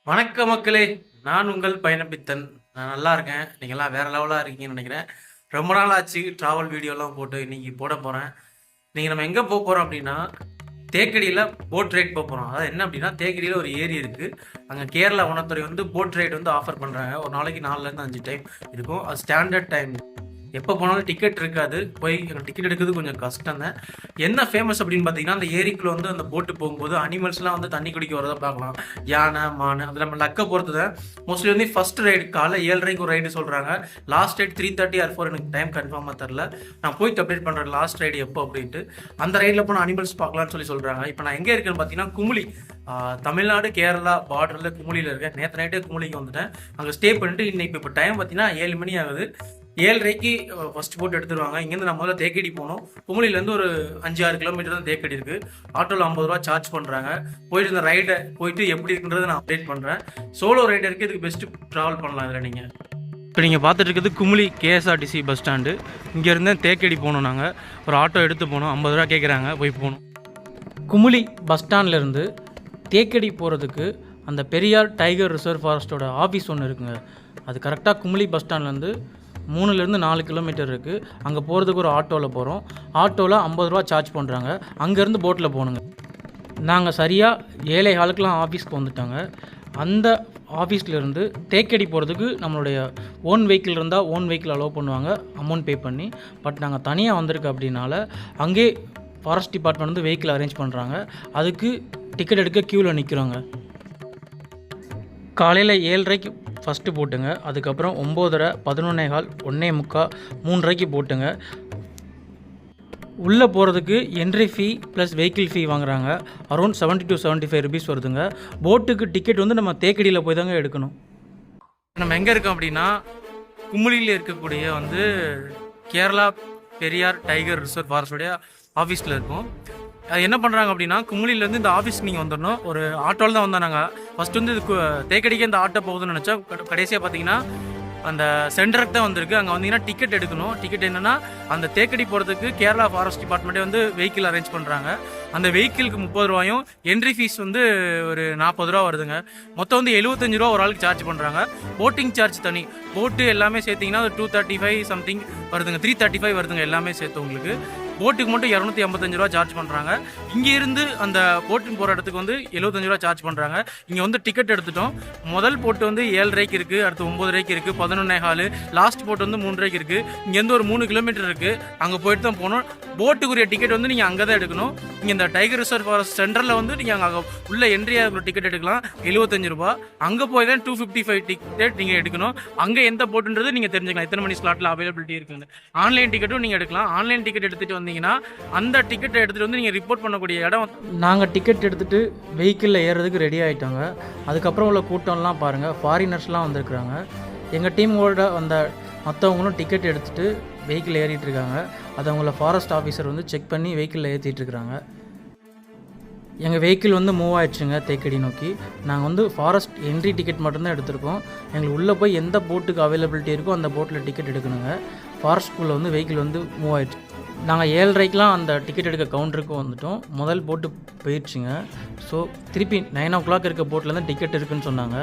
வணக்க மக்களே, நான் உங்கள் பயணப்பித்தன். நான் நல்லா இருக்கேன். நீங்கள்லாம் வேறு லெவலாக இருக்கீங்கன்னு நினைக்கிறேன். ரொம்ப நாள் ஆச்சு ட்ராவல் வீடியோலாம் போட்டு இன்றைக்கி போட போகிறேன். இன்றைக்கி நம்ம எங்கே போகிறோம் அப்படின்னா, தேக்கடியில் போட் ரைட் போகிறோம். அதாவது என்ன அப்படின்னா, தேக்கடியில் ஒரு ஏரி இருக்குது. அங்கே கேரளா வனத்துறை வந்து போட் ரைட் வந்து ஆஃபர் பண்ணுறாங்க. ஒரு நாளைக்கு 4லேருந்து 5 டைம் இருக்கும். அது ஸ்டாண்டர்ட் டைம். எப்போ போனாலும் டிக்கெட் இருக்காது. போய் டிக்கெட் எடுக்கிறது கொஞ்சம் கஷ்டம் தான். என்ன ஃபேமஸ் அப்படின்னு பார்த்தீங்கன்னா, அந்த ஏரிக்குள்ளே வந்து அந்த போட்டு போகும்போது அனிமல்ஸ்லாம் வந்து தண்ணி குடிக்க வரதை பார்க்கலாம். யானை, மான், அது நம்ம லக்கை பொறுத்து தான். மோஸ்ட்லி வந்து ஃபஸ்ட் ரைடு காலை 7:30 ஒரு ரைடு சொல்கிறாங்க. லாஸ்ட் ரைடு 3:30 ஆர் 4 எனக்கு டைம் கன்ஃபார்மாக தெரில. நான் போயிட்டு அப்டேட் பண்ணுறேன் லாஸ்ட் ரைடு எப்போ அப்படின்ட்டு. அந்த ரைடில் போனால் அனிமல்ஸ் பார்க்கலான்னு சொல்கிறாங்க. இப்போ நான் எங்கே இருக்கேன்னு பார்த்தீங்கன்னா, குமுளி, தமிழ்நாடு கேரளா பார்டரில் குமுளியில் இருக்கேன். நேற்று நைட்டே குமுளிக்கு வந்துட்டேன். அங்கே ஸ்டே பண்ணிட்டு இன்னைக்கு இப்போ டைம் பார்த்தீங்கன்னா 7 மணி ஆகுது. 7:30க்கு ஃபஸ்ட் போட் எடுத்துருவாங்க. இங்கேருந்து நம்ம முதல்ல தேக்கடி போகணும். குமுளிலேருந்து ஒரு 5-6 கிலோமீட்டர் தான் தேக்கடி இருக்குது. ஆட்டோவில் 50 ரூபா சார்ஜ் பண்ணுறாங்க. போயிட்டு இந்த ரைடை போயிட்டு எப்படி இருக்குன்றதை நான் அப்டேட் பண்ணுறேன். சோலோ ரைடருக்கு இதுக்கு பெஸ்ட்டு ட்ராவல் பண்ணலாம் இதில் நீங்கள். இப்போ நீங்கள் பார்த்துட்டு இருக்கிறது குமுளி கேஎஸ்ஆர்டிசி பஸ் ஸ்டாண்டு. இங்கேருந்து தேக்கடி போகணும். நாங்கள் ஒரு ஆட்டோ எடுத்து போகணும். 50 ரூபா கேட்குறாங்க, போய் போகணும். குமுளி பஸ் ஸ்டாண்ட்லேருந்து தேக்கடி போகிறதுக்கு அந்த பெரியார் டைகர் ரிசர்வ் ஃபாரஸ்ட்டோட ஆஃபீஸ் ஒன்று இருக்குங்க. அது கரெக்டாக குமுளி பஸ் ஸ்டாண்ட்லேருந்து 3லேருந்து 4 கிலோமீட்டர் இருக்குது. அங்கே போகிறதுக்கு ஒரு ஆட்டோவில் போகிறோம். ஆட்டோவில் 50 ரூபா சார்ஜ் பண்ணுறாங்க. அங்கேருந்து போட்டில் போகணுங்க. நாங்கள் சரியாக 7:15க்குலாம் ஆஃபீஸ்க்கு வந்துட்டாங்க. அந்த ஆஃபீஸ்லேருந்து தேக்கடி போகிறதுக்கு நம்மளுடைய ஓன் வெஹிக்கிள் இருந்தால் ஓன் வெஹிக்கிள் அலோவ் பண்ணுவாங்க, அமௌண்ட் பே பண்ணி. பட் நாங்கள் தனியாக வந்திருக்கு அப்படின்னால அங்கே ஃபாரஸ்ட் டிபார்ட்மெண்ட் வந்து வெஹிக்கிள் அரேஞ்ச் பண்ணுறாங்க. அதுக்கு டிக்கெட் எடுக்க க்யூவில் நிற்கிறோங்க. காலையில் 7:30க்கு ஃபஸ்ட்டு போட்டுங்க. அதுக்கப்புறம் 9:30, 11:15, 1:45, 3:30 போட்டுங்க. உள்ளே போகிறதுக்கு என்ட்ரி ஃபீ ப்ளஸ் வெஹிக்கிள் ஃபீ வாங்குறாங்க. அரௌண்ட் 70 to 75 ருபீஸ் வருதுங்க. போட்டுக்கு டிக்கெட் வந்து நம்ம தேக்கடியில் போய் தாங்க எடுக்கணும். நம்ம எங்கே இருக்கோம் அப்படின்னா, குமுளியில் இருக்கக்கூடிய வந்து கேரளா பெரியார் டைகர் ரிசர்வ் ஃபாரஸ்டோடைய ஆஃபீஸில் இருக்கும். அது என்ன பண்ணுறாங்க அப்படின்னா, குமுளிலேருந்து இந்த ஆஃபீஸ் நீங்கள் வந்துடணும். ஒரு ஆட்டோவில் தான் வந்தோம் நாங்கள். ஃபஸ்ட்டு வந்து இது தேக்கடிக்கே இந்த ஆட்டோ போகுதுன்னு நினச்சா, கடைசியாக பார்த்தீங்கன்னா அந்த சென்டருக்கு தான் வந்திருக்கு. அங்கே வந்தீங்கன்னா டிக்கெட் எடுக்கணும். டிக்கெட் என்னென்னா, அந்த தேக்கடி போகிறதுக்கு கேரளா ஃபாரஸ்ட் டிபார்ட்மெண்ட்டே வந்து வெஹிக்கிள் அரேஞ்ச் பண்ணுறாங்க. அந்த வெஹிக்கிளுக்கு 30 ரூபாயும் என்ட்ரி ஃபீஸ் வந்து ஒரு 40 ரூபா வருதுங்க. மொத்தம் வந்து 75 ரூபா ஒரு ஆளுக்கு சார்ஜ் பண்ணுறாங்க. போட்டிங் சார்ஜ் தனி. போட்டு எல்லாமே சேர்த்திங்கன்னா ஒரு 235 சம்திங் வருதுங்க. 335 வருதுங்க எல்லாமே சேர்த்து உங்களுக்கு. போட்டுக்கு மட்டும் 285 ரூபா சார்ஜ் பண்ணுறாங்க. இங்கே இருந்து அந்த போட்டிங் போகிற இடத்துக்கு வந்து 75 ரூபா சார்ஜ் பண்ணுறாங்க. இங்கே வந்து டிக்கெட் எடுத்துட்டோம். முதல் போட்டு வந்து 7:30 இருக்குது, அடுத்து 9:30 இருக்குது, 11:15, லாஸ்ட் போட்டு வந்து 3:30 இருக்குது. இங்கேருந்து ஒரு 3 கிலோமீட்டர் இருக்குது. அங்கே போயிட்டு தான் போகணும். போட்டுக்குரிய டிக்கெட் வந்து நீங்கள் அங்கே தான் எடுக்கணும். இங்கே இந்த டைகர் ரிசர்வ் ஃபாரஸ்ட் சென்டரில் வந்து நீங்கள் அங்கே உள்ள என்ட்ரி ஆகிற டிக்கெட் எடுக்கலாம், 75 ரூபா. அங்கே போய் தான் 255 டிக்கெட் நீங்கள் எடுக்கணும். அங்கே எந்த போட்டுன்றது நீங்கள் தெரிஞ்சுக்கலாம், எத்தனை மணி ஸ்லாட்டில் அவைலபிலிட்டி இருக்குன்னு. ஆன்லைன் டிக்கெட்டும் நீங்கள் எடுக்கலாம். ஆன்லைன் டிக்கெட் எடுத்துகிட்டு வந்தீங்கன்னா அந்த டிக்கெட்டை எடுத்துகிட்டு வந்து நீங்கள் ரிப்போர்ட் பண்ணக்கூடிய இடம். நாங்கள் டிக்கெட் எடுத்துகிட்டு வெஹிக்கிளில் ஏறுறதுக்கு ரெடி ஆகிட்டாங்க. அதுக்கப்புறம் உள்ள கூட்டம்லாம் பாருங்கள், ஃபாரினர்ஸ்லாம் வந்திருக்குறாங்க. எங்கள் டீமோட வந்த மற்றவங்களும் டிக்கெட் எடுத்துகிட்டு வெஹிக்கிள் ஏறிட்டு இருக்காங்க. அதை அவங்கள ஃபாரஸ்ட் ஆஃபீஸர் வந்து செக் பண்ணி வெஹிக்கிளில் ஏற்றிட்டு இருக்கிறாங்க. எங்கள் வெஹிக்கிள் வந்து மூவ் ஆகிடுச்சுங்க தேக்கடி நோக்கி. நாங்கள் வந்து ஃபாரஸ்ட் என்ட்ரி டிக்கெட் மட்டும்தான் எடுத்திருக்கோம். எங்களுக்கு உள்ளே போய் எந்த போட்டுக்கு அவைலபிலிட்டி இருக்கோ அந்த போட்டில் டிக்கெட் எடுக்கணுங்க. ஃபாரஸ்ட்குள்ளே வந்து வெஹிக்கிள் வந்து மூவ் ஆகிடுச்சு. நாங்கள் 7:30க்குலாம் அந்த டிக்கெட் எடுக்க கவுண்டருக்கு வந்துவிட்டோம். முதல் போட்டு போயிடுச்சுங்க. ஸோ திருப்பி 9 o'clock இருக்க போட்டில் டிக்கெட் இருக்குதுன்னு சொன்னாங்க.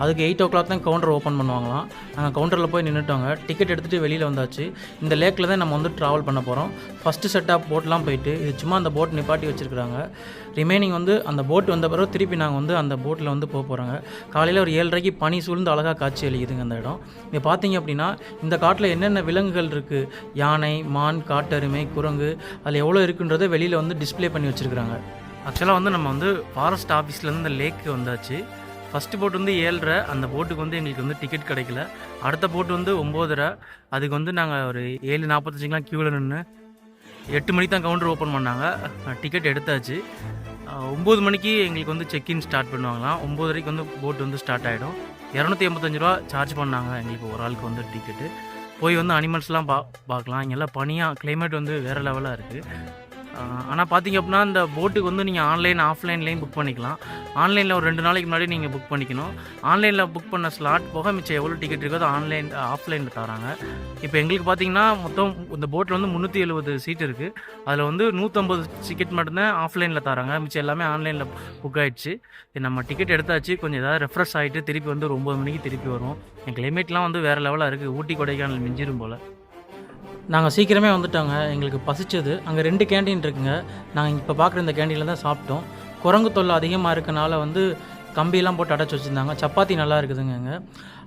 அதுக்கு 8 o'clock தான் கவுண்டர் ஓப்பன் பண்ணுவாங்களாம். நாங்கள் கவுண்டரில் போய் நின்றுட்டோங்க. டிக்கெட் எடுத்துகிட்டு வெளியில் வந்தாச்சு. இந்த லேக்கில் தான் நம்ம வந்து ட்ராவல் பண்ண போகிறோம். ஃபஸ்ட்டு செட் ஆஃப் போட்லாம் போயிட்டு இது சும்மா அந்த போட் நிப்பாட்டி வச்சுருக்குறாங்க. ரிமைனிங் வந்து அந்த போட் வந்த பிறகு திருப்பி நாங்கள் வந்து அந்த போட்டில் வந்து போகிறாங்க. காலையில் ஒரு 7:30க்கு பனி சூழ்ந்து அழகாக காட்சி அளிக்குதுங்க அந்த இடம். இங்கே பார்த்தீங்க அப்படின்னா இந்த காட்டில் என்னென்ன விலங்குகள் இருக்குது, யானை, மான், காட்டெருமை, குரங்கு, அதில் எவ்வளோ இருக்குன்றதை வெளியில் வந்து டிஸ்பிளே பண்ணி வச்சுருக்குறாங்க. ஆக்சுவலாக வந்து நம்ம வந்து ஃபாரஸ்ட் ஆஃபீஸ்லேருந்து இந்த லேக்கு வந்தாச்சு. ஃபஸ்ட்டு போட்டு வந்து 7:30, அந்த போட்டுக்கு வந்து எங்களுக்கு வந்து டிக்கெட் கிடைக்கல. அடுத்த போட்டு வந்து 9:30, அதுக்கு வந்து நாங்கள் ஒரு 7:45க்குலாம் க்யூவில் நின்று 8 மணிக்கு தான் கவுண்டர் ஓப்பன் பண்ணாங்க. டிக்கெட் எடுத்தாச்சு. 9 மணிக்கு எங்களுக்கு வந்து செக்இன் ஸ்டார்ட் பண்ணுவாங்களாம். 9:30க்கு வந்து போட் வந்து ஸ்டார்ட் ஆகிடும். 285 ரூபா சார்ஜ் பண்ணாங்க எங்களுக்கு ஒரு ஆளுக்கு வந்து டிக்கெட்டு. போய் வந்து அனிமல்ஸ்லாம் பார்க்கலாம். இங்கெல்லாம் பனியாக, கிளைமேட் வந்து வேறு லெவலாக இருக்குது. ஆனால் பார்த்தீங்க அப்படின்னா இந்த போட்டுக்கு வந்து நீங்கள் ஆன்லைன் ஆஃப்லைன்லேயும் புக் பண்ணிக்கலாம். ஆன்லைனில் ஒரு 2 நாளைக்கு முன்னாடி நீங்கள் புக் பண்ணிக்கணும். ஆன்லைனில் புக் பண்ண ஸ்லாட் போக மிச்சம் எவ்வளோ டிக்கெட் இருக்கோ அது ஆஃப்லைனில் தராங்க. இப்போ எங்களுக்கு பார்த்தீங்கன்னா மொத்தம் இந்த போட்டில் வந்து 370 சீட் இருக்குது. அதில் வந்து 150 டிக்கெட் மட்டும்தான் ஆஃப்லைனில் தராங்க. மிச்சம் எல்லாமே ஆன்லைனில் புக் ஆகிடுச்சு. நம்ம டிக்கெட் எடுத்தாச்சு. கொஞ்சம் ஏதாவது ரெஃப்ரெஷ் ஆகிட்டு திருப்பி வந்து ஒரு 9 மணிக்கு திருப்பி வரும். என் கிளைமேட்லாம் வந்து வேறு லெவலாக இருக்குது. ஊட்டி கொடைக்கானல் மிஞ்சிரும் போல். நாங்கள் சீக்கிரமே வந்துட்டோங்க. எங்களுக்கு பசிச்சது. அங்கே 2 கேண்டீன் இருக்குங்க. நாங்கள் இப்போ பார்க்குற இந்த கேண்டீனில் தான் சாப்பிட்டோம். குரங்கு தொல்லை அதிகமாக இருக்கனால வந்து கம்பியெல்லாம் போட்டு அடைச்சி வச்சுருந்தாங்க. சப்பாத்தி நல்லா இருக்குதுங்க அங்கே.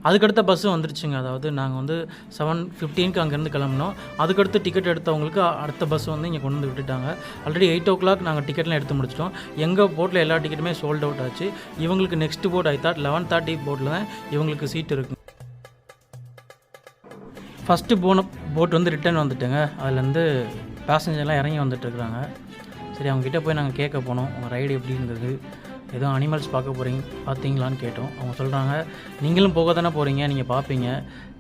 அதுக்கடுத்த பஸ்ஸு வந்துருச்சுங்க. அதாவது நாங்கள் வந்து 7:15க்கு அங்கேருந்து கிளம்புனோம். அதுக்கடுத்து டிக்கெட் எடுத்தவங்களுக்கு அடுத்த பஸ் வந்து இங்கே கொண்டு வந்து விட்டுட்டாங்க. ஆல்ரெடி 8 o'clock நாங்கள் டிக்கெட்லாம் எடுத்து முடிச்சிட்டோம். எங்கள் போட்டில் எல்லா டிக்கெட்டுமே சோல்ட் அவுட் ஆச்சு. இவங்களுக்கு நெக்ஸ்ட் போட் ஐ தாட் 11:30 போட்டில் தான் இவங்களுக்கு சீட் இருக்குது. ஃபஸ்ட்டு போட் வந்து ரிட்டர்ன் வந்துட்டுங்க. அதுலேருந்து பேசஞ்சர்லாம் இறங்கி வந்துட்டுருக்குறாங்க. சரி, அவங்ககிட்ட போய் நாங்கள் கேட்க போனோம், உங்கள் ரைடு எப்படி இருந்தது, எதுவும் அனிமல்ஸ் பார்த்தீங்களான்னு கேட்டோம். அவங்க சொல்கிறாங்க, நீங்களும் போக தானே போகிறீங்க, நீங்கள் பார்ப்பீங்க,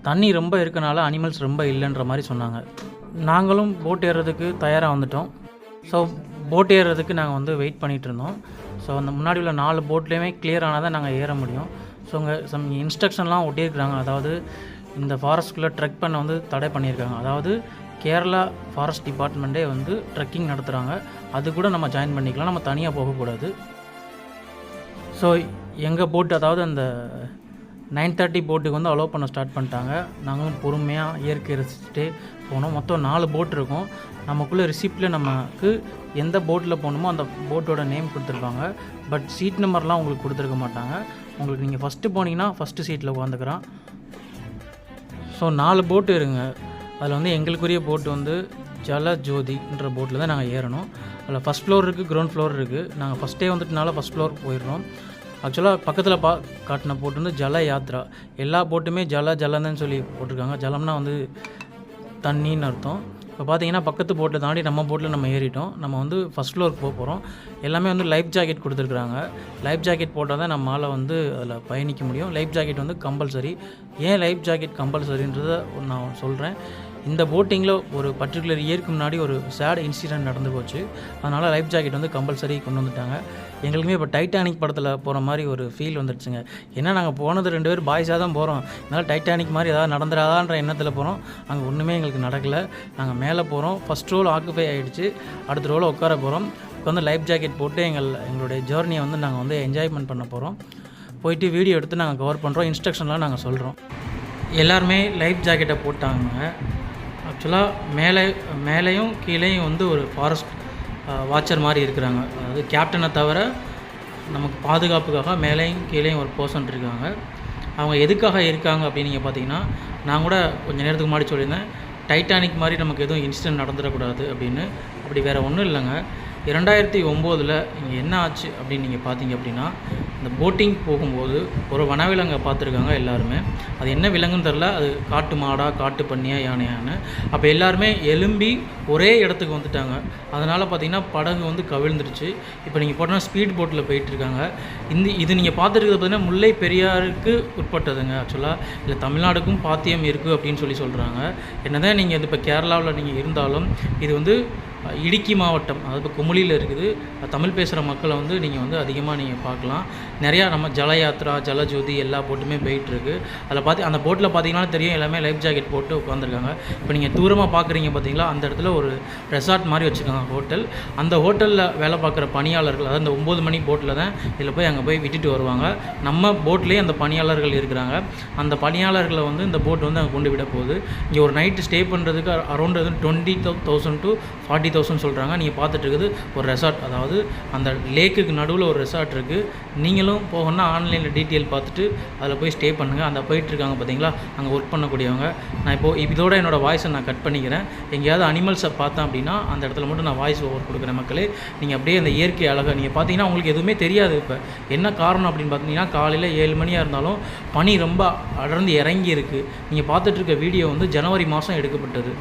தண்ணி ரொம்ப இருக்கனால அனிமல்ஸ் ரொம்ப இல்லைன்ற மாதிரி சொன்னாங்க. நாங்களும் போட் ஏறுறதுக்கு தயாராக வந்துட்டோம். ஸோ போட் ஏறுறதுக்கு நாங்கள் வந்து வெயிட் பண்ணிகிட்டு இருந்தோம். ஸோ அந்த முன்னாடி உள்ள 4 போட்லேயுமே கிளியர் ஆனால் தான் நாங்கள் ஏற முடியும். ஸோ அங்கே சம் இன்ஸ்ட்ரக்ஷன்லாம் ஒட்டியிருக்கிறாங்க. அதாவது இந்த ஃபாரஸ்ட்குள்ளே ட்ரெக் பண்ண வந்து தடை பண்ணியிருக்காங்க. அதாவது கேரளா ஃபாரஸ்ட் டிபார்ட்மெண்ட்டே வந்து ட்ரெக்கிங் நடத்துகிறாங்க. அது கூட நம்ம ஜாயின் பண்ணிக்கலாம், நம்ம தனியாக போகக்கூடாது. ஸோ எங்கள் போட்டு, அதாவது அந்த 9:30 போட்டுக்கு வந்து அலோவ் பண்ண ஸ்டார்ட் பண்ணிட்டாங்க. நாங்களும் பொறுமையாக இயற்கை ரசிச்சுட்டே போனோம். மொத்தம் 4 போட் இருக்கும். நமக்குள்ளே ரிசிப்டில் நமக்கு எந்த போட்டில் போகணுமோ அந்த போட்டோட நேம் கொடுத்துருப்பாங்க. பட் சீட் நம்பர்லாம் உங்களுக்கு கொடுத்துருக்க மாட்டாங்க. உங்களுக்கு நீங்கள் ஃபஸ்ட்டு போனீங்கன்னா ஃபஸ்ட்டு சீட்டில் உட்காந்துக்கிறான். ஸோ 4 போட்டு இருங்க. அதில் வந்து எங்களுக்குரிய போட்டு வந்து ஜலஜோதின்ற போட்டில் தான் நாங்கள் ஏறணும். அதில் ஃபஸ்ட் ஃப்ளோர் இருக்குது, கிரவுண்ட் ஃப்ளோர் இருக்குது. நாங்கள் ஃபஸ்ட்டே வந்துட்டுனால ஃபஸ்ட் ஃப்ளோர் போயிடுறோம். ஆக்சுவலாக பக்கத்தில் காட்டின போட்டு வந்து ஜல யாத்ரா. எல்லா போட்டுமே ஜலன்னு சொல்லி போட்டிருக்காங்க. ஜலம்னா வந்து தண்ணின்னு அர்த்தம். இப்போ பார்த்தீங்கன்னா பக்கத்து போட்டில் தாண்டி நம்ம போட்டில் நம்ம ஏறிட்டோம். நம்ம வந்து ஃபஸ்ட் ஃப்ளோருக்கு போகிறோம். எல்லாமே வந்து லைஃப் ஜாக்கெட் கொடுத்துருக்குறாங்க. லைஃப் ஜாக்கெட் போட்டால் தான் நம்மளால் வந்து அதில் பயணிக்க முடியும். லைஃப் ஜாக்கெட் வந்து கம்பல்சரி. ஏன் லைஃப் ஜாக்கெட் கம்பல்சரின்றதை நான் சொல்கிறேன். இந்த போட்டிங்கில் ஒரு பர்டிகுலர் இயருக்கு முன்னாடி ஒரு சேட் இன்சிடென்ட் நடந்து போச்சு. அதனால் லைஃப் ஜாக்கெட் வந்து கம்பல்சரி கொண்டு வந்துட்டாங்க. எங்களுக்குமே இப்போ டைட்டானிக் படத்தில் போகிற மாதிரி ஒரு ஃபீல் வந்துடுச்சுங்க. ஏன்னா நாங்கள் போனது 2 பேர் பாய்ஸாக தான் போகிறோம். அதனால் டைட்டானிக் மாதிரி ஏதாவது நடந்துடாதான்ற எண்ணத்தில் போகிறோம். அங்கே ஒன்றுமே எங்களுக்கு நடக்கலை. நாங்கள் மேலே போகிறோம். ஃபஸ்ட் ரோல் ஆக்குபை ஆகிடுச்சு. அடுத்த ரோல் உட்கார போகிறோம். இப்போ வந்து லைஃப் ஜாக்கெட் போட்டு எங்களுடைய ஜேர்னியை வந்து நாங்கள் வந்து என்ஜாய்மெண்ட் பண்ண போகிறோம். போயிட்டு வீடியோ எடுத்து நாங்கள் கவர் பண்ணுறோம். இன்ஸ்ட்ரக்ஷன்லாம் நாங்கள் சொல்கிறோம். எல்லாருமே லைஃப் ஜாக்கெட்டை போட்டாங்க. ஆக்சுவலாக மேலேயும் கீழேயும் வந்து ஒரு ஃபாரஸ்ட் வாட்சர் மாதிரி இருக்கிறாங்க. அதாவது கேப்டனை தவிர நமக்கு பாதுகாப்புக்காக மேலேயும் கீழேயும் ஒரு பர்சன் இருக்காங்க. அவங்க எதுக்காக இருக்காங்க அப்படின்னு நீங்கள் பார்த்தீங்கன்னா, நான் கூட கொஞ்சம் நேரத்துக்கு முன்னாடி சொல்லியிருந்தேன், டைட்டானிக் மாதிரி நமக்கு எதுவும் இன்சிடென்ட் நடந்துடக்கூடாது அப்படின்னு. அப்படி வேறு ஒன்றும் இல்லைங்க. 2009 இங்கே என்ன ஆச்சு அப்படின்னு நீங்கள் பார்த்தீங்க அப்படின்னா, இந்த போட்டிங் போகும்போது ஒரு வனவிலங்கை பார்த்துருக்காங்க எல்லாருமே. அது என்ன விலங்குன்னு தெரில, அது காட்டு மாடா, காட்டு பன்னியா, யானையான்னு. அப்போ எல்லாருமே எலும்பி ஒரே இடத்துக்கு வந்துட்டாங்க. அதனால் பார்த்திங்கன்னா படகு வந்து கவிழ்ந்துருச்சு. இப்போ நீங்கள் போட்டோன்னா ஸ்பீட் போட்டில் போயிட்டுருக்காங்க. இது நீங்கள் பார்த்துருக்கிறது பார்த்திங்கன்னா முல்லை பெரியாருக்கு உட்பட்டதுங்க. ஆக்சுவலாக இல்லை தமிழ்நாடுக்கும் பாத்தியம் இருக்குது அப்படின்னு சொல்கிறாங்க. என்ன தான் நீங்கள் இப்போ கேரளாவில் நீங்கள் இருந்தாலும் இது வந்து இடுக்கி மாவட்டம், அதாவது இப்போ குமுளியில் இருக்குது. தமிழ் பேசுகிற மக்களை வந்து நீங்கள் வந்து அதிகமாக நீங்கள் பார்க்கலாம். நிறையா நம்ம ஜல யாத்ரா, ஜலஜோதி எல்லா போட்டுமே போயிட்டுருக்கு. அதில் அந்த போட்டில் பார்த்தீங்கன்னா தெரியும், எல்லாமே லைஃப் ஜாக்கெட் போட்டு உட்காந்துருக்காங்க. இப்போ நீங்கள் தூரமாக பார்க்குறீங்க பார்த்தீங்களா, அந்த இடத்துல ஒரு ரெசார்ட் மாதிரி வச்சுருக்காங்க, ஹோட்டல். அந்த ஹோட்டலில் வேலை பார்க்குற பணியாளர்கள், அதாவது இந்த 9 மணி போட்டில் தான் இதில் போய் அங்கே போய் விட்டுட்டு வருவாங்க. நம்ம போட்லேயே அந்த பணியாளர்கள் இருக்கிறாங்க. அந்த பணியாளர்களை வந்து இந்த போட் வந்து அங்கே கொண்டு விட போகுது. இங்கே ஒரு நைட்டு ஸ்டே பண்ணுறதுக்கு அரௌண்ட் 20,000 to 40,000 சொல்கிறாங்க. நீங்கள் பார்த்துட்டு இருக்குது ஒரு ரெசார்ட், அதாவது அந்த லேக்குக்கு நடுவில் ஒரு ரெசார்ட் இருக்குது. நீங்களும் போகணுன்னா ஆன்லைனில் டீட்டெயில் பார்த்துட்டு அதில் போய் ஸ்டே பண்ணுங்கள். அந்த போயிட்டுருக்காங்க பார்த்தீங்களா, அங்கே ஒர்க் பண்ணக்கூடியவங்க. நான் இப்போது இதோட என்னோடய வாய்ஸை நான் கட் பண்ணிக்கிறேன். எங்கேயாவது அனிமல்ஸை பார்த்தேன் அப்படின்னா அந்த இடத்துல மட்டும் நான் வாய்ஸ் ஓவர் கொடுக்குறேன். மக்களே, நீங்கள் அப்படியே அந்த இயற்கை அழகாக நீங்கள் பார்த்தீங்கன்னா உங்களுக்கு எதுவுமே தெரியாது. இப்போ என்ன காரணம் அப்படின்னு பார்த்தீங்கன்னா, காலையில் 7 மணியாக இருந்தாலும் பனி ரொம்ப அடர்ந்து இறங்கி இருக்குது. நீங்கள் பார்த்துட்டு இருக்க வீடியோ வந்து ஜனவரி மாதம் எடுக்கப்பட்டது.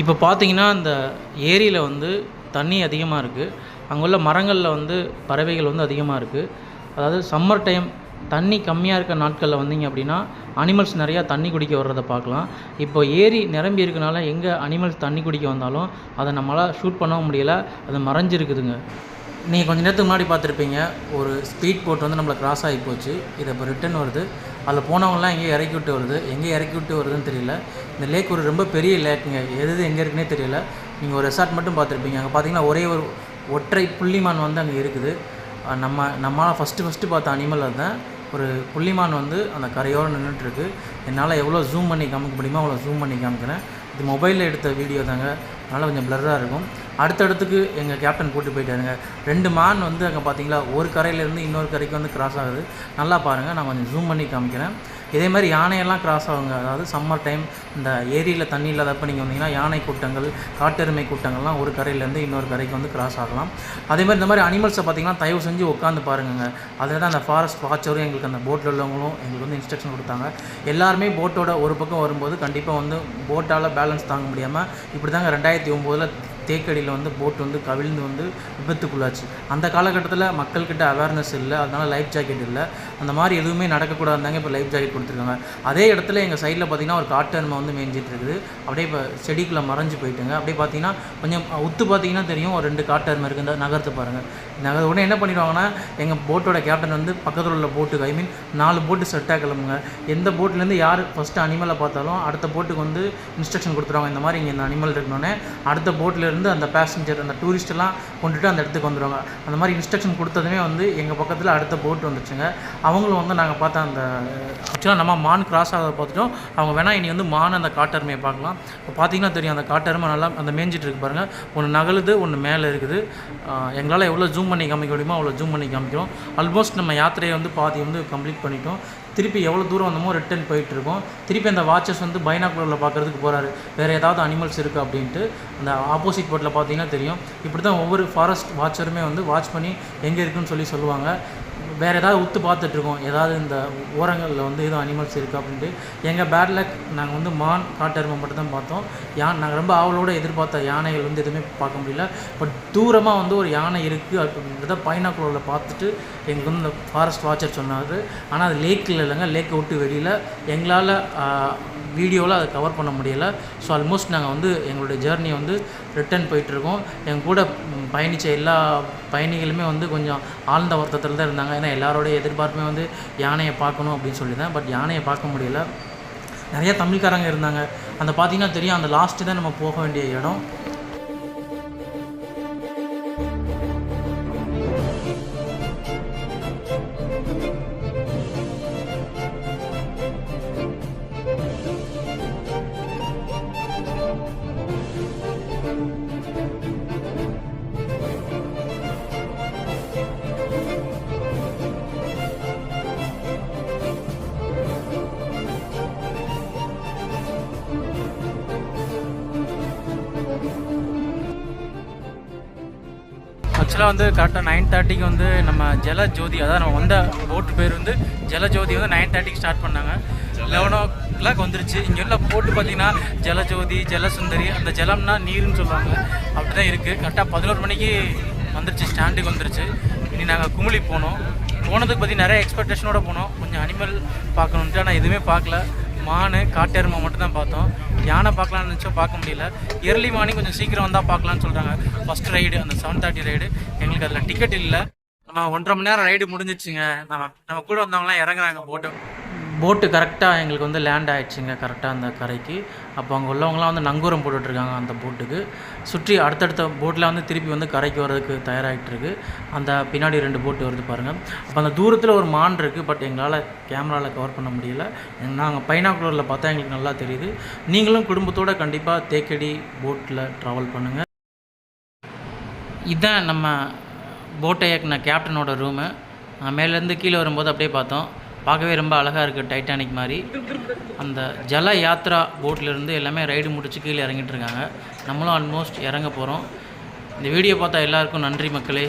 இப்போ பார்த்தீங்கன்னா இந்த ஏரியில் வந்து தண்ணி அதிகமாக இருக்குது. அங்கே உள்ள மரங்களில் வந்து பறவைகள் வந்து அதிகமாக இருக்குது. அதாவது சம்மர் டைம் தண்ணி கம்மியாக இருக்க நாட்களில் வந்தீங்க அப்படின்னா அனிமல்ஸ் நிறையா தண்ணி குடிக்க வர்றதை பார்க்கலாம். இப்போ ஏரி நிரம்பி இருக்கனால எங்கே அனிமல்ஸ் தண்ணி குடிக்க வந்தாலும் அதை நம்மளால் ஷூட் பண்ணவும் முடியலை, அது மறைஞ்சிருக்குதுங்க. நீங்கள் கொஞ்சம் நேரத்துக்கு முன்னாடி பார்த்துருப்பீங்க, ஒரு ஸ்பீட் போட் வந்து நம்மளை கிராஸ் ஆகி போச்சு. இது இப்போ ரிட்டன் வருது. அதில் போனவங்களாம் எங்கேயும் இறக்கி விட்டு வருது. எங்கே இறக்கி விட்டு வருதுன்னு தெரியல. இந்த லேக் ஒரு ரொம்ப பெரிய லேக்குங்க. எது எங்கே இருக்குன்னே தெரியல. நீங்கள் ஒரு ரெசார்ட் மட்டும் பார்த்துருப்பீங்க. அங்கே பார்த்தீங்கன்னா ஒரே ஒரு ஒற்றை புள்ளிமான் வந்து அங்கே இருக்குது. நம்மளால் ஃபஸ்ட்டு பார்த்த அனிமல் அதுதான். ஒரு புள்ளிமான் வந்து அந்த கரையோடு நின்றுட்டுருக்கு. என்னால் எவ்வளோ ஜூம் பண்ணி காமிக்க முடியுமோ அவ்வளோ ஜூம் பண்ணி காமிக்கிறேன். இது மொபைலில் எடுத்த வீடியோ தாங்க, அதனால் கொஞ்சம் ப்ளர்ராக இருக்கும். அடுத்தடுத்துக்கு எங்கள் கேப்டன் கூட்டி போயிட்டாருங்க. 2 மான் வந்து அங்கே பார்த்தீங்களா, ஒரு கரையிலேருந்து இன்னொரு கரைக்கு வந்து கிராஸ் ஆகுது. நல்லா பாருங்கள், நான் கொஞ்சம் ஜூம் பண்ணி காமிக்கிறேன். இதே மாதிரி யானையெல்லாம் கிராஸ் ஆகுங்க. அதாவது சம்மர் டைம் இந்த ஏரியில் தண்ணி இல்லாதப்போ நீங்கள் வந்தீங்கன்னா யானை கூட்டங்கள், காட்டெருமை கூட்டங்கள்லாம் ஒரு கரையிலேருந்து இன்னொரு கரைக்கு வந்து கிராஸ் ஆகலாம். அதே மாதிரி இந்த மாதிரி அனிமல்ஸை பார்த்திங்கன்னா தயவு செஞ்சு உட்காந்து பாருங்க. அதில் தான் அந்த ஃபாரஸ்ட் வாட்சரும் எங்களுக்கு அந்த போட்டில் உள்ளவங்களும் எங்களுக்கு வந்து இன்ஸ்ட்ரக்ஷன் கொடுத்தாங்க. எல்லாருமே போட்டோட ஒரு பக்கம் வரும்போது கண்டிப்பாக வந்து போட்டால் பேலன்ஸ் தாங்க முடியாமல் இப்படி தாங்க 2009 தேக்கடியில் வந்து போட் வந்து கவிழ்ந்து வந்து விபத்துக்குள்ளாச்சு. அந்த காலகட்டத்தில் மக்கள்கிட்ட அவேர்னஸ் இல்லை, அதனால் லைஃப் ஜாக்கெட் இல்லை. அந்த மாதிரி எதுவுமே நடக்கக்கூடாதுந்தாங்க இப்போ லைஃப் ஜாக்கெட் கொடுத்துருக்காங்க. அதே இடத்துல எங்கள் சைடில் பார்த்திங்கன்னா ஒரு காட்டு எருமை வந்து மேய்ஞ்சிட்டு இருக்குது. அப்படியே இப்போ செடிக்குள்ளே மறைஞ்சு போயிட்டுங்க. அப்படியே பார்த்தீங்கன்னா கொஞ்சம் உத்து பார்த்தீங்கன்னா தெரியும், ஒரு 2 காட்டு எருமை இருக்குது. இந்த நகரத்தை பாருங்கள். உடனே என்ன பண்ணிடுவாங்கன்னா எங்கள் போட்டோட கேப்டன் வந்து பக்கத்தில் உள்ள போட்டுக்கு 4 போட்டு செட்டாக கிளம்புங்க. எந்த போட்லேருந்து யார் ஃபஸ்ட்டு அனிமலை பார்த்தாலும் அடுத்த போட்டுக்கு வந்து இன்ஸ்ட்ரக்ஷன் கொடுத்துருவாங்க. இந்த மாதிரி இங்கே இந்த அனிமல் இருக்கணுன்னே அடுத்த போட்டிலேருந்து அந்த பேசஞ்சர் அந்த டூரிஸ்ட்டெல்லாம் கொண்டுட்டு அந்த இடத்துக்கு வந்துடுவாங்க. அந்த மாதிரி இன்ஸ்ட்ரக்ஷன் கொடுத்ததுமே வந்து எங்கள் பக்கத்தில் அடுத்த போட் வந்துச்சுங்க. அவங்களும் வந்து நாங்கள் பார்த்த அந்த ஆக்சுவலாக நம்ம மான் கிராஸ் ஆகிறத பார்த்துட்டோம். அவங்க வேணால் இனி வந்து மான் அந்த காட்டெருமையை பார்க்கலாம். இப்போ பார்த்தீங்கன்னா தெரியும், அந்த காட்டெருமை நல்லா அந்த மேய்ஞ்சிட்டு இருக்கு பாருங்கள். ஒன்று நகலுது, ஒன்று மேலே இருக்குது. எங்களால் எவ்வளோ ஜூம் பண்ணி காமிக்க முடியுமோ அவ்வளோ ஜூம் பண்ணி காமிக்கிறோம். ஆல்மோஸ்ட் நம்ம யாத்திரையை வந்து பாதி வந்து கம்ப்ளீட் பண்ணிட்டோம். திருப்பி எவ்வளோ தூரம் வந்தோமோ ரிட்டன் போயிட்டுருக்கோம். திருப்பி அந்த வாட்சஸ் வந்து பைனாக்குலரில் பார்க்குறதுக்கு போகிறாரு, வேறு ஏதாவது அனிமல்ஸ் இருக்குது அப்படின்ட்டு. அந்த ஆப்போசிட் போட்டில் பார்த்தீங்கன்னா தெரியும். இப்படி தான் ஒவ்வொரு ஃபாரஸ்ட் வாட்சருமே வந்து வாட்ச் பண்ணி எங்கே இருக்குதுன்னு சொல்லுவாங்க. வேறு ஏதாவது உத்து பார்த்துட்ருக்கோம், ஏதாவது இந்த ஓரங்களில் வந்து எதுவும் அனிமல்ஸ் இருக்குது அப்படின்ட்டு. எங்கள் பேட் லக் நாங்கள் வந்து மான் காட்டெருமை மட்டும் தான் பார்த்தோம். நாங்கள் ரொம்ப ஆவலோடு எதிர்பார்த்த யானைகள் வந்து எதுவுமே பார்க்க முடியல. பட் தூரமாக வந்து ஒரு யானை இருக்குது அப்படின்றத பைனாக்குலரில் பார்த்துட்டு எங்களுக்கு வந்து இந்த ஃபாரஸ்ட் வாட்சர் சொன்னார். ஆனால் அது லேக்கில் இல்லைங்க, லேக்கை விட்டு வெளியில். எங்களால் வீடியோவில் அதை கவர் பண்ண முடியலை. ஸோ ஆல்மோஸ்ட் நாங்கள் வந்து எங்களுடைய ஜேர்னி வந்து ரிட்டன் போயிட்டுருக்கோம். எங்கள் கூட பயணித்த எல்லா பயணிகளுமே வந்து கொஞ்சம் ஆழ்ந்த வருத்தத்தில் தான் இருந்தாங்க. ஏன்னா எல்லாரோடைய எதிர்பார்ப்புமே வந்து யானையை பார்க்கணும் அப்படின்னு சொல்லி தான். பட் யானையை பார்க்க முடியல. நிறையா தமிழ்காரங்க இருந்தாங்க. அந்த பார்த்திங்கன்னா தெரியும், அந்த லாஸ்ட்டு தான் நம்ம போக வேண்டிய இடம். ஆக்சுவலாக வந்து கரெக்டாக 9:30க்கு வந்து நம்ம ஜலஜோதி, அதாவது நம்ம வந்த போட்டு பேர் வந்து ஜலஜோதி வந்து 9:30க்கு ஸ்டார்ட் பண்ணாங்க. 11 வந்துருச்சு. இங்கே உள்ள போட்டு பார்த்திங்கன்னா ஜலஜோதி, ஜலசுந்தரி, அந்த ஜலம்னா நீருன்னு சொல்லுவாங்க, அப்படி தான் இருக்குது. கரெக்டாக 11 மணிக்கு வந்துருச்சு, ஸ்டாண்டுக்கு வந்துருச்சு. இனி நாங்கள் குமுளி போனதுக்கு பற்றி நிறைய எக்ஸ்பெக்டேஷனோடு போனோம். கொஞ்சம் அனிமல் பார்க்கணுன்ட்டு, ஆனால் எதுவுமே பார்க்கல. மான் காட்டெருமை மட்டும் தான் பார்த்தோம். யானை பார்க்கலான்னு நினச்சோம், பார்க்க முடியல. இயர்லி மார்னிங் கொஞ்சம் சீக்கிரம் வந்தால் பார்க்கலான்னு சொல்கிறாங்க. ஃபஸ்ட் ரைடு அந்த 7:30 ரைடு. எங்களுக்கு அதில் டிக்கெட் இல்லை. நம்ம 1.5 மணி நேரம் ரைடு முடிஞ்சிச்சுங்க. நம்ம கூட வந்தவங்களாம் இறங்குறாங்க. போட்டு கரெக்டாக எங்களுக்கு வந்து லேண்ட் ஆகிடுச்சிங்க, கரெக்டாக அந்த கரைக்கு. அப்போ அங்கே உள்ளவங்களாம் வந்து நங்கூரம் போட்டுட்ருக்காங்க அந்த போட்டுக்கு. சுற்றி அடுத்தடுத்த போட்டில் வந்து திருப்பி வந்து கரைக்கு வர்றதுக்கு தயாராகிட்டுருக்கு. அந்த பின்னாடி 2 போட்டு வருது பாருங்கள். அப்போ அந்த தூரத்தில் ஒரு மான் இருக்குது. பட் எங்களால் கேமராவில் கவர் பண்ண முடியல. நாங்கள் பைனாக்குலரில் பார்த்தா எங்களுக்கு நல்லா தெரியுது. நீங்களும் குடும்பத்தோடு கண்டிப்பாக தேக்கடி போட்டில் ட்ராவல் பண்ணுங்கள். இதுதான் நம்ம போட்டை இயக்குன கேப்டனோட ரூமு. மேலேருந்து கீழே வரும்போது அப்படியே பார்த்தோம். பார்க்கவே ரொம்ப அழகாக இருக்குது, டைட்டானிக் மாதிரி. அந்த ஜல யாத்ரா போட்டிலேருந்து எல்லாமே ரைடு முடிச்சு கீழே இறங்கிட்டு இருக்காங்க. நம்மளும் ஆல்மோஸ்ட் இறங்க போகிறோம். இந்த வீடியோ பார்த்தா எல்லாருக்கும் நன்றி மக்களே.